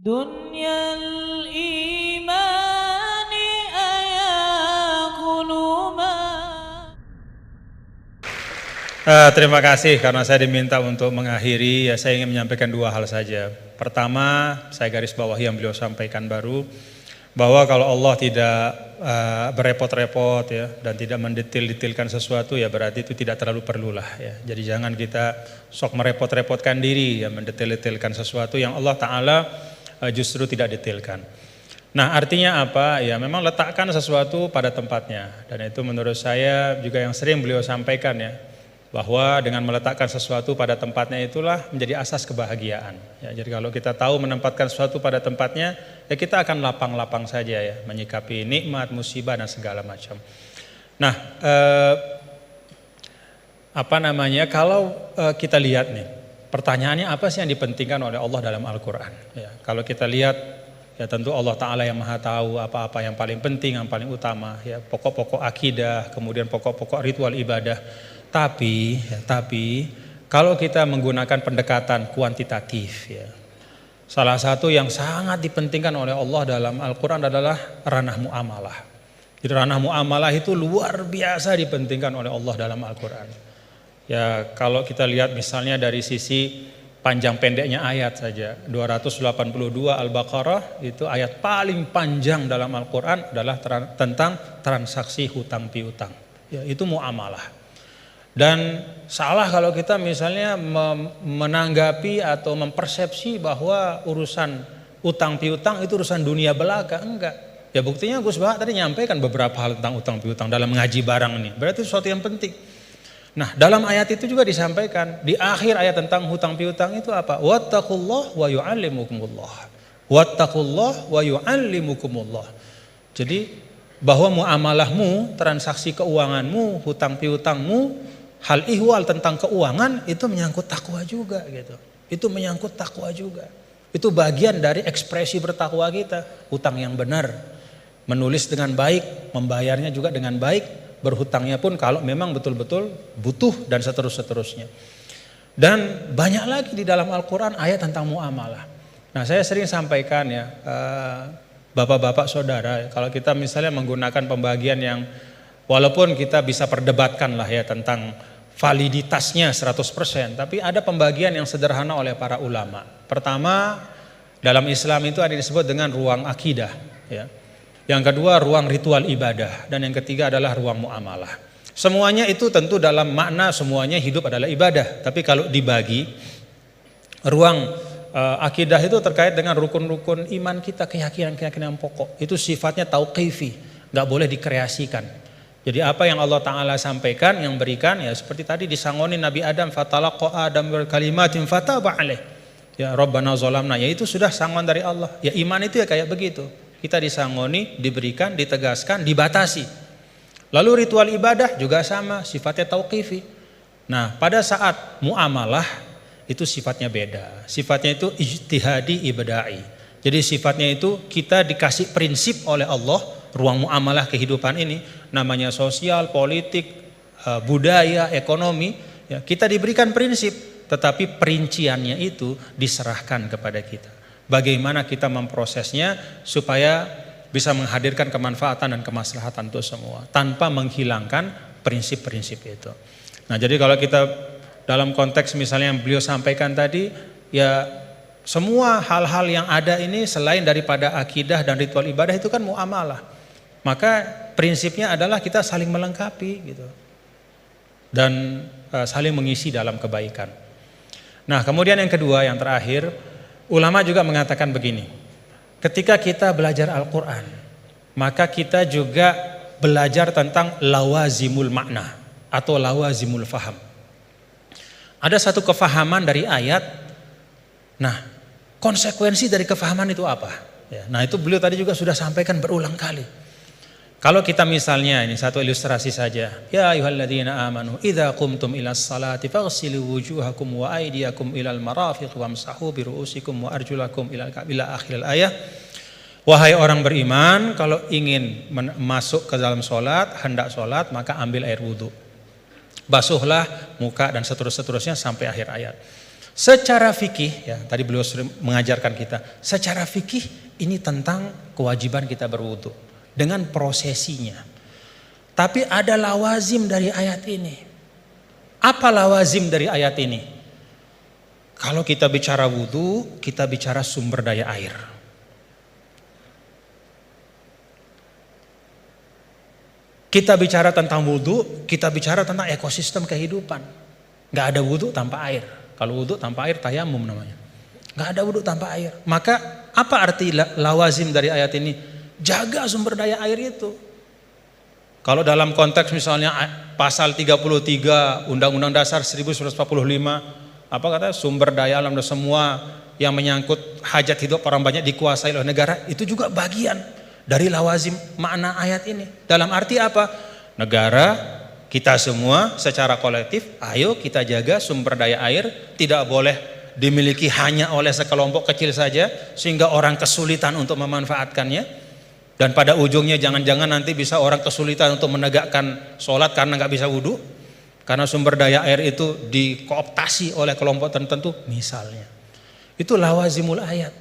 دنيا الإيمان أيا قلوبا. Terima kasih karena saya diminta untuk mengakhiri. Ya, saya ingin menyampaikan dua hal saja. Pertama, saya garis bawahi yang beliau sampaikan baru, bahwa kalau Allah tidak berepot-repot ya dan tidak mendetil-detilkan sesuatu, ya berarti itu tidak terlalu perlulah ya. Jadi jangan kita sok merepot-repotkan diri ya mendetil-detilkan sesuatu yang Allah Ta'ala justru tidak detilkan. Nah, artinya apa? Ya memang letakkan sesuatu pada tempatnya, dan itu menurut saya juga yang sering beliau sampaikan ya, bahwa dengan meletakkan sesuatu pada tempatnya itulah menjadi asas kebahagiaan. Ya, jadi kalau kita tahu menempatkan sesuatu pada tempatnya, ya kita akan lapang-lapang saja ya, menyikapi nikmat, musibah dan segala macam. Nah, kalau kita lihat nih, pertanyaannya apa sih yang dipentingkan oleh Allah dalam Al-Quran? Ya, kalau kita lihat, ya tentu Allah Ta'ala yang maha tahu apa-apa yang paling penting, yang paling utama, ya pokok-pokok akidah, kemudian pokok-pokok ritual ibadah. Tapi kalau kita menggunakan pendekatan kuantitatif ya, salah satu yang sangat dipentingkan oleh Allah dalam Al-Quran adalah ranah muamalah. Jadi ranah muamalah itu luar biasa dipentingkan oleh Allah dalam Al-Quran. Ya kalau kita lihat misalnya dari sisi panjang pendeknya ayat saja, 282 Al-Baqarah itu ayat paling panjang dalam Al-Quran adalah tentang transaksi hutang piutang. Ya, itu muamalah. Dan salah kalau kita misalnya menanggapi atau mempersepsi bahwa urusan utang piutang itu urusan dunia belaka. Enggak. Ya buktinya Gus Bah tadi nyampaikan beberapa hal tentang utang piutang dalam ngaji barang ini. Berarti sesuatu yang penting. Nah, dalam ayat itu juga disampaikan di akhir ayat tentang hutang piutang itu apa? Wattaqullah wa yu'allimukumullah. Wattaqullah wa yu'allimukumullah. Jadi bahwa muamalahmu, transaksi keuanganmu, hutang piutangmu, hal ihwal tentang keuangan itu menyangkut takwa juga gitu. Itu menyangkut takwa juga. Itu bagian dari ekspresi bertakwa kita. Hutang yang benar, menulis dengan baik, membayarnya juga dengan baik, berhutangnya pun kalau memang betul-betul butuh dan seterusnya. Dan banyak lagi di dalam Al-Quran ayat tentang muamalah. Nah, saya sering sampaikan ya, bapak-bapak saudara, kalau kita misalnya menggunakan pembagian yang walaupun kita bisa perdebatkan lah ya tentang validitasnya 100%, tapi ada pembagian yang sederhana oleh para ulama. Pertama, dalam Islam itu ada yang disebut dengan ruang akidah ya. Yang kedua ruang ritual ibadah, dan yang ketiga adalah ruang muamalah. Semuanya itu tentu dalam makna semuanya hidup adalah ibadah, tapi kalau dibagi ruang akidah itu terkait dengan rukun-rukun iman kita, keyakinan-keyakinan pokok. Itu sifatnya tauqifi, nggak boleh dikreasikan. Jadi apa yang Allah Ta'ala sampaikan, yang berikan ya seperti tadi disangoni Nabi Adam, fatalaqa Adam bil kalimatin fataba alaih. Ya Rabbana zalamna, ya itu sudah sangon dari Allah. Ya iman itu ya kayak begitu. Kita disangoni, diberikan, ditegaskan, dibatasi. Lalu ritual ibadah juga sama, sifatnya tauqifi. Nah, pada saat muamalah itu sifatnya beda. Sifatnya itu ijtihadi ibada'i. Jadi sifatnya itu kita dikasih prinsip oleh Allah, ruang muamalah kehidupan ini, namanya sosial, politik, budaya, ekonomi, ya, kita diberikan prinsip, tetapi perinciannya itu diserahkan kepada kita. Bagaimana kita memprosesnya supaya bisa menghadirkan kemanfaatan dan kemaslahatan untuk semua, tanpa menghilangkan prinsip-prinsip itu. Nah, jadi kalau kita dalam konteks misalnya yang beliau sampaikan tadi, ya semua hal-hal yang ada ini selain daripada akidah dan ritual ibadah itu kan muamalah. Maka prinsipnya adalah kita saling melengkapi gitu. Dan saling mengisi dalam kebaikan. Nah, kemudian yang kedua, yang terakhir, ulama juga mengatakan begini. Ketika kita belajar Al-Quran, maka kita juga belajar tentang lawazimul makna atau lawazimul faham. Ada satu kefahaman dari ayat. Nah, konsekuensi dari kefahaman itu apa? Ya, nah, itu beliau tadi juga sudah sampaikan berulang kali. Kalau kita misalnya, ini satu ilustrasi saja. Ya ayyuhalladzina amanu idza qumtum ilas salati faghsilu wujuhakum wa aydiyakum ilal marafiq wamsahu bi ru'usikum wa arjulakum ila akhiril ayah. Wahai orang beriman, kalau ingin masuk ke dalam solat, hendak solat, maka ambil air wudu. Basuhlah muka dan seterusnya sampai akhir ayat. Secara fikih, ya tadi beliau sering mengajarkan kita, secara fikih ini tentang kewajiban kita berwudu dengan prosesinya. Tapi ada lawazim dari ayat ini. Apa lawazim dari ayat ini? Kalau kita bicara wudu, kita bicara sumber daya air. Kita bicara tentang wudu, kita bicara tentang ekosistem kehidupan. Gak ada wudu tanpa air. Kalau wudu tanpa air tayamum namanya. Gak ada wudu tanpa air. Maka apa arti lawazim dari ayat ini? Jaga sumber daya air itu. Kalau dalam konteks misalnya pasal 33 Undang-Undang Dasar 1945, apa kata sumber daya alam dan semua yang menyangkut hajat hidup orang banyak dikuasai oleh negara, itu juga bagian dari lawazim makna ayat ini. Dalam arti apa? Negara, kita semua secara kolektif, ayo kita jaga sumber daya air, tidak boleh dimiliki hanya oleh sekelompok kecil saja sehingga orang kesulitan untuk memanfaatkannya, dan pada ujungnya jangan-jangan nanti bisa orang kesulitan untuk menegakkan sholat karena nggak bisa wudhu karena sumber daya air itu dikooptasi oleh kelompok tertentu misalnya. Itu lawazimul ayat.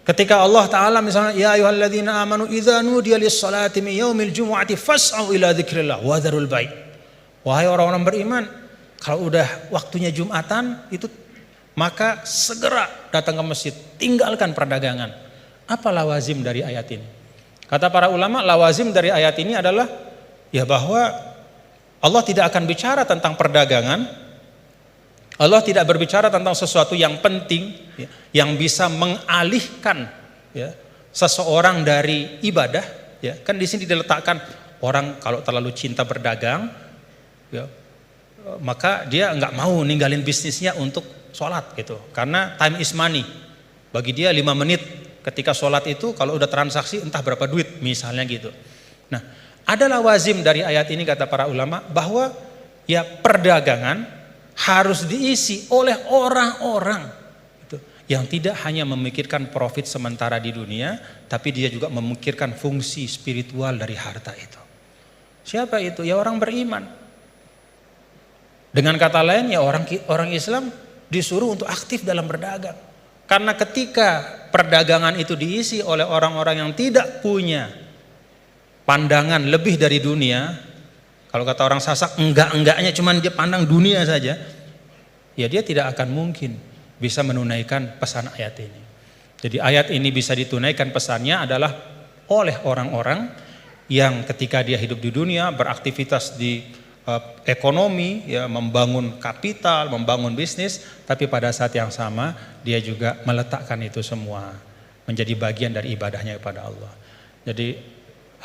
Ketika Allah Ta'ala misalnya, ya ayyuhalladzina amanu idza nudiya lis-salati min yaumil jumu'ati fas'au ila dzikrillah wa dzarul bai'. Wahai orang-orang beriman, kalau udah waktunya Jumatan itu maka segera datang ke masjid, tinggalkan perdagangan. Apa lawazim dari ayat ini? Kata para ulama, lawazim dari ayat ini adalah ya bahwa Allah tidak akan bicara tentang perdagangan. Allah tidak berbicara tentang sesuatu yang penting ya, yang bisa mengalihkan ya, seseorang dari ibadah ya. Kan di sini diletakkan orang kalau terlalu cinta berdagang ya, maka dia nggak mau ninggalin bisnisnya untuk sholat gitu, karena time is money. Bagi dia 5 menit ketika sholat itu kalau udah transaksi entah berapa duit misalnya gitu. Nah, ada lawazim dari ayat ini kata para ulama bahwa ya perdagangan harus diisi oleh orang-orang gitu, yang tidak hanya memikirkan profit sementara di dunia, tapi dia juga memikirkan fungsi spiritual dari harta itu. Siapa itu? Ya orang beriman. Dengan kata lain ya orang Islam disuruh untuk aktif dalam berdagang. Karena ketika perdagangan itu diisi oleh orang-orang yang tidak punya pandangan lebih dari dunia, kalau kata orang Sasak enggak-enggaknya cuman dia pandang dunia saja, ya dia tidak akan mungkin bisa menunaikan pesan ayat ini. Jadi ayat ini bisa ditunaikan pesannya adalah oleh orang-orang yang ketika dia hidup di dunia beraktivitas di ekonomi, ya, membangun kapital, membangun bisnis, tapi pada saat yang sama dia juga meletakkan itu semua menjadi bagian dari ibadahnya kepada Allah. Jadi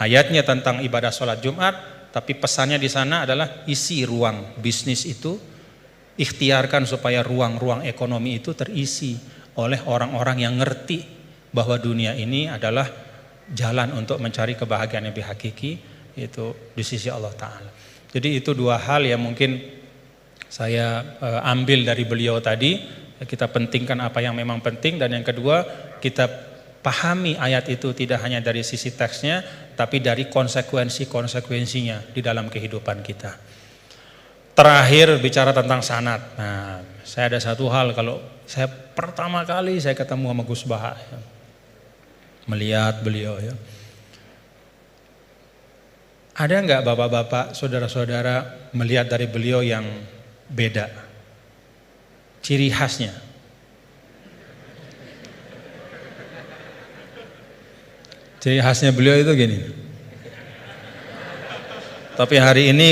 ayatnya tentang ibadah sholat Jumat, tapi pesannya di sana adalah isi ruang bisnis itu, ikhtiarkan supaya ruang-ruang ekonomi itu terisi oleh orang-orang yang ngerti bahwa dunia ini adalah jalan untuk mencari kebahagiaan yang lebih hakiki, itu di sisi Allah Ta'ala. Jadi itu dua hal yang mungkin saya ambil dari beliau tadi. Kita pentingkan apa yang memang penting, dan yang kedua kita pahami ayat itu tidak hanya dari sisi teksnya, tapi dari konsekuensi-konsekuensinya di dalam kehidupan kita. Terakhir bicara tentang sanad. Nah, saya ada satu hal, kalau saya pertama kali saya ketemu sama Gus Baha ya, melihat beliau ya. Ada enggak bapak-bapak, saudara-saudara melihat dari beliau yang beda? Ciri khasnya. Ciri khasnya beliau itu gini. Tapi hari ini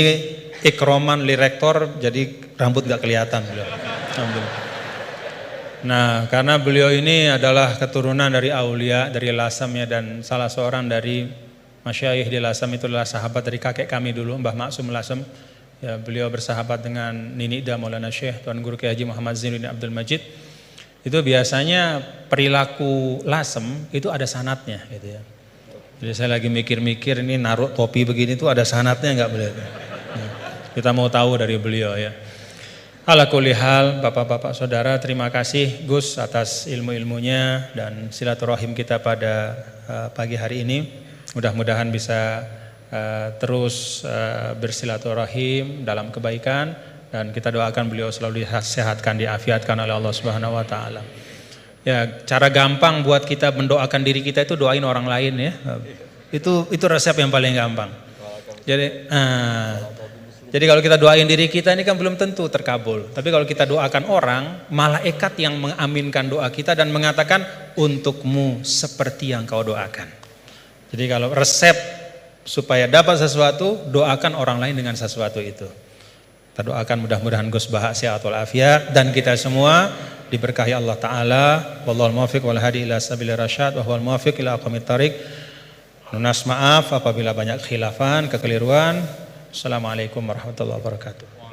ikroman li rektor, jadi rambut gak kelihatan beliau. Nah, karena beliau ini adalah keturunan dari aulia, dari Lasem ya, dan salah seorang dari masyayikh di Lasem itu adalah sahabat dari kakek kami dulu, Mbah Maksum Lasem. Ya, beliau bersahabat dengan Nini Da Maulana Syekh Tuan Guru Kiai Haji Muhammad Zainuddin Abdul Majid. Itu biasanya perilaku Lasem itu ada sanatnya gitu ya. Jadi saya lagi mikir-mikir ini naruh topi begini tuh ada sanatnya enggak beliau? Nah, kita mau tahu dari beliau ya. Ala kulli hal, bapak-bapak saudara, terima kasih Gus atas ilmu-ilmunya dan silaturahim kita pada pagi hari ini. Mudah-mudahan bisa terus bersilaturahim dalam kebaikan dan kita doakan beliau selalu disehatkan, diafiatkan oleh Allah Subhanahu wa taala. Ya, cara gampang buat kita mendoakan diri kita itu doain orang lain ya. Itu resep yang paling gampang. Jadi kalau kita doain diri kita ini kan belum tentu terkabul. Tapi kalau kita doakan orang, malaikat yang mengaminkan doa kita dan mengatakan untukmu seperti yang kau doakan. Jadi kalau resep supaya dapat sesuatu, doakan orang lain dengan sesuatu itu. Kita doakan mudah-mudahan Gus Baha sehat walafiat dan kita semua diberkahi Allah Ta'ala. Wallahul muwaffiq wal hadi ila sabilir rasyad wa huwal muwaffiq ila aqwamit thariq. Lunas maaf apabila banyak khilafan, kekeliruan. Assalamualaikum warahmatullahi wabarakatuh.